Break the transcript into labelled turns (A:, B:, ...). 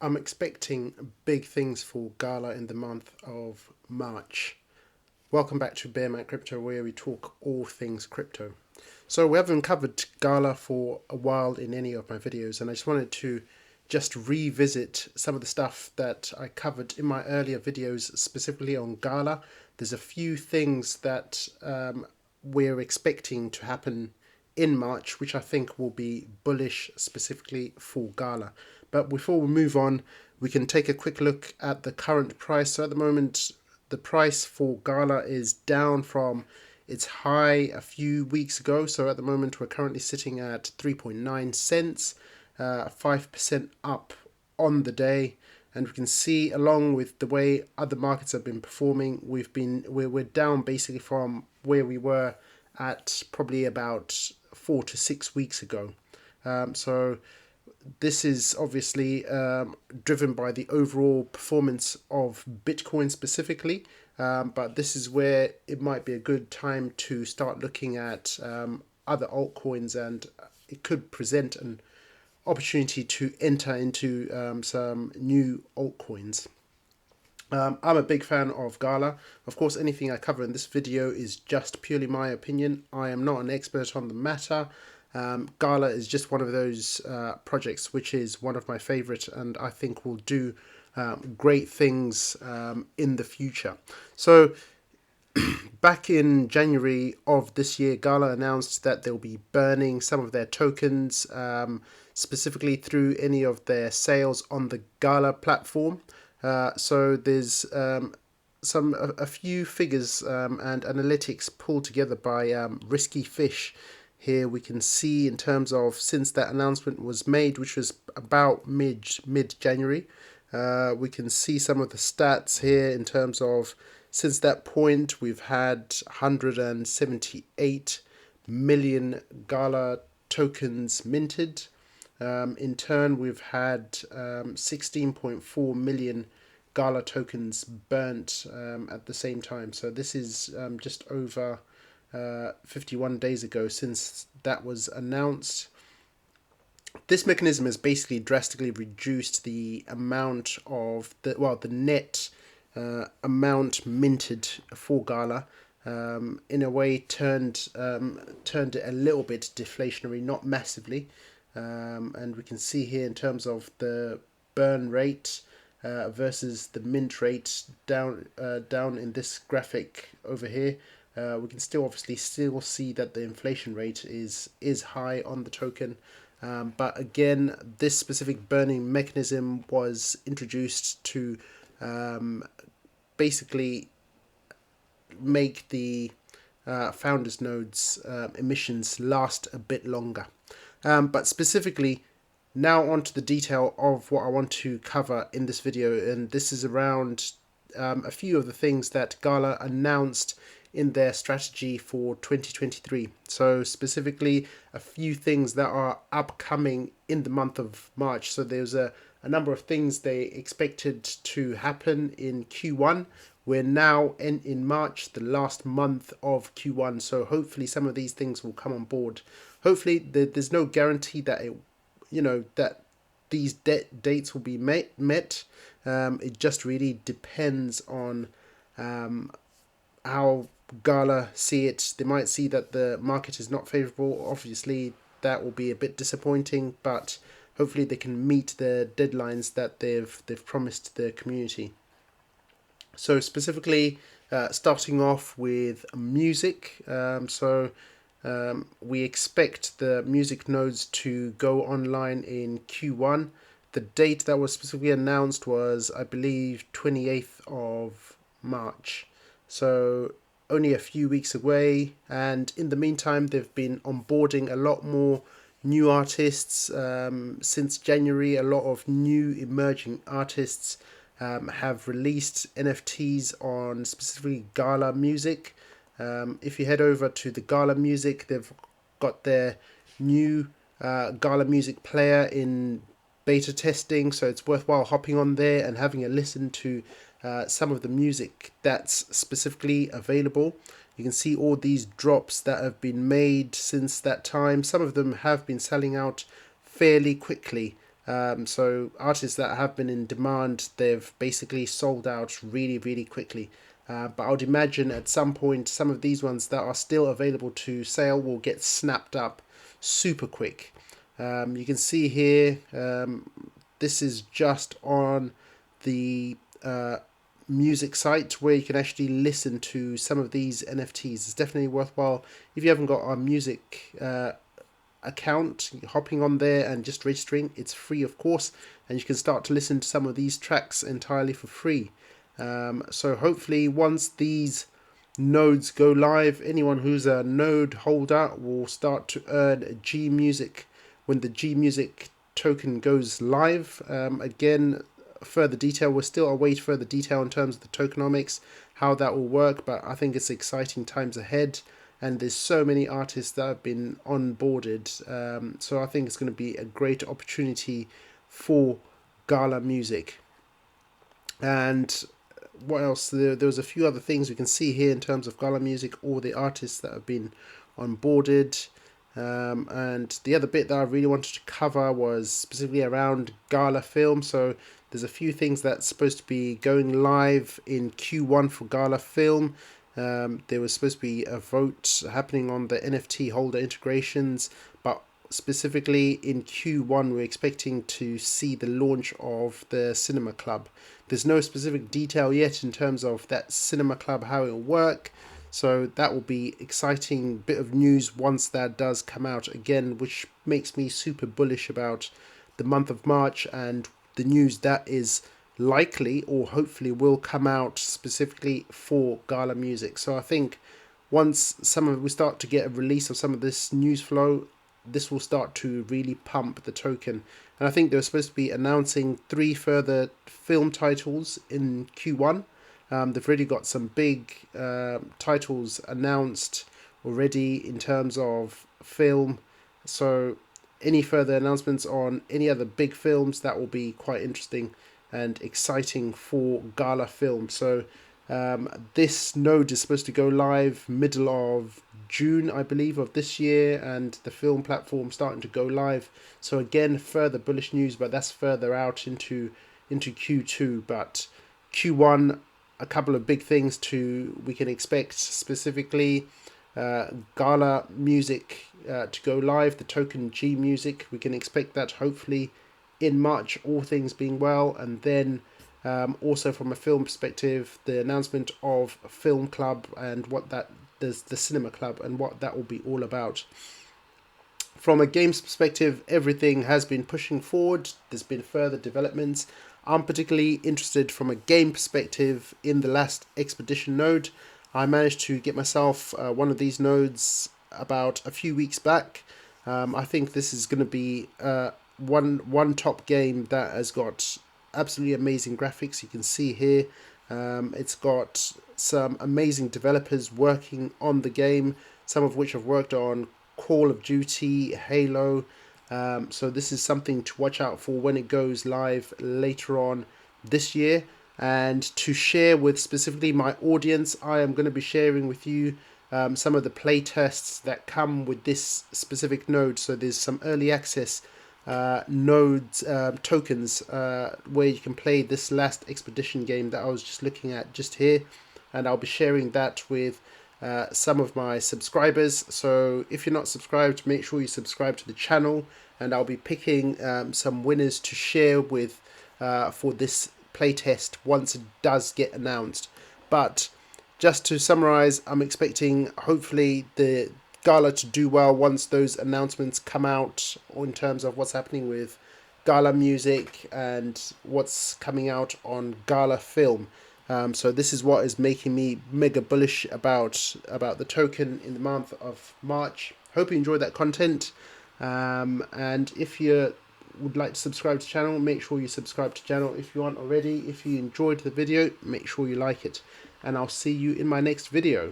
A: I'm expecting big things for Gala in the month of March. Welcome back to Bear Man Crypto, where we talk all things crypto. So we haven't covered Gala for a while in any of my videos, and I just wanted to just revisit some of the stuff that I covered in my earlier videos, specifically on Gala. There's a few things that we're expecting to happen in March, which I think will be bullish specifically for Gala. But before we move on, we can take a quick look at the current price. So at the moment, the price for Gala is down from its high a few weeks ago. So at the moment, we're currently sitting at 3.9 cents, 5% up on the day. And we can see, along with the way other markets have been performing, we're down basically from where we were at probably about 4 to 6 weeks ago. So this is obviously driven by the overall performance of Bitcoin specifically, but this is where it might be a good time to start looking at other altcoins, and it could present an opportunity to enter into some new altcoins. I'm a big fan of Gala. Of course, anything I cover in this video is just purely my opinion. I am not an expert on the matter. Gala is just one of those projects which is one of my favorite, and I think will do great things in the future. So back in January of this year, Gala announced that they'll be burning some of their tokens, specifically through any of their sales on the Gala platform. So there's a few figures and analytics pulled together by Risky Fish. Here we can see, in terms of since that announcement was made, which was about mid January, we can see some of the stats here in terms of since that point we've had 178 million Gala tokens minted. In turn, we've had 16.4 million Gala tokens burnt at the same time. So this is just over 51 days ago since that was announced. This mechanism has basically drastically reduced the amount of the net amount minted for Gala. In a way, turned it a little bit deflationary, not massively. And we can see here in terms of the burn rate versus the mint rate down in this graphic over here. We can still see that the inflation rate is high on the token. But again, this specific burning mechanism was introduced to basically make the founders nodes emissions last a bit longer. But specifically, now on to the detail of what I want to cover in this video, and this is around a few of the things that Gala announced in their strategy for 2023. So specifically, a few things that are upcoming in the month of March. So there's a number of things they expected to happen in Q1. We're now in March, the last month of Q1, so hopefully some of these things will come on board. Hopefully there's no guarantee that that these dates will be met. It just really depends on how Gala see it. They might see that the market is not favorable. Obviously, that will be a bit disappointing, but hopefully they can meet the deadlines that they've promised the community. So specifically, starting off with music. We expect the music nodes to go online in Q1. The date that was specifically announced was, I believe, 28th of March. So only a few weeks away. And in the meantime, they've been onboarding a lot more new artists since January. A lot of new emerging artists have released NFTs on specifically Gala Music. If you head over to the Gala Music, they've got their new Gala Music player in beta testing, so it's worthwhile hopping on there and having a listen to some of the music that's specifically available. You can see all these drops that have been made since that time. Some of them have been selling out fairly quickly. So artists that have been in demand, they've basically sold out really, really quickly. But I would imagine at some point, some of these ones that are still available to sale will get snapped up super quick. You can see here, this is just on the music site where you can actually listen to some of these NFTs. It's definitely worthwhile if you haven't got a music account, hopping on there and just registering. It's free, of course, and you can start to listen to some of these tracks entirely for free. So hopefully once these nodes go live, anyone who's a node holder will start to earn GMUSIC when the GMUSIC token goes live. Again, further detail, we're still await further detail in terms of the tokenomics, how that will work, but I think it's exciting times ahead, and there's so many artists that have been onboarded. So I think it's going to be a great opportunity for Gala Music. And what else? There was a few other things we can see here in terms of Gala Music, all the artists that have been onboarded. And the other bit that I really wanted to cover was specifically around Gala Film. So there's a few things that's supposed to be going live in Q1 for Gala Film. There was supposed to be a vote happening on the NFT holder integrations, but specifically in Q1 we're expecting to see the launch of the Cinema Club. There's no specific detail yet in terms of that Cinema Club, how it will work. So that will be exciting bit of news once that does come out again, which makes me super bullish about the month of March and the news that is likely or hopefully will come out specifically for Gala Music. So I think once we start to get a release of some of this news flow, this will start to really pump the token. And I think they're supposed to be announcing 3 further film titles in Q1. They've already got some big titles announced already in terms of film. So any further announcements on any other big films, that will be quite interesting and exciting for Gala Film. So this node is supposed to go live middle of June, I believe, of this year, and the film platform starting to go live. So again, further bullish news, but that's further out into Q2. But Q1, a couple of big things we can expect, specifically Gala Music to go live, the token GMUSIC. We can expect that hopefully in March, all things being well, and then also from a film perspective, the announcement of Film Club and what that there's the Cinema Club and what that will be all about. From a games perspective, everything has been pushing forward. There's been further developments. I'm particularly interested from a game perspective in the last Expedition node. I managed to get myself one of these nodes about a few weeks back. I think this is going to be one top game that has got absolutely amazing graphics. You can see here it's got some amazing developers working on the game, some of which have worked on Call of Duty, Halo. So this is something to watch out for when it goes live later on this year. And to share with specifically my audience, I am going to be sharing with you some of the play tests that come with this specific node. So there's some early access nodes, tokens, where you can play this last Expedition game that I was just looking at just here. And I'll be sharing that with some of my subscribers. So if you're not subscribed, make sure you subscribe to the channel, and I'll be picking some winners to share with for this playtest once it does get announced. But just to summarize, I'm expecting hopefully the Gala to do well once those announcements come out in terms of what's happening with Gala Music and what's coming out on Gala Film. So this is what is making me mega bullish about the token in the month of March. Hope you enjoyed that content. And if you would like to subscribe to the channel, make sure you subscribe to the channel if you aren't already. If you enjoyed the video, make sure you like it. And I'll see you in my next video.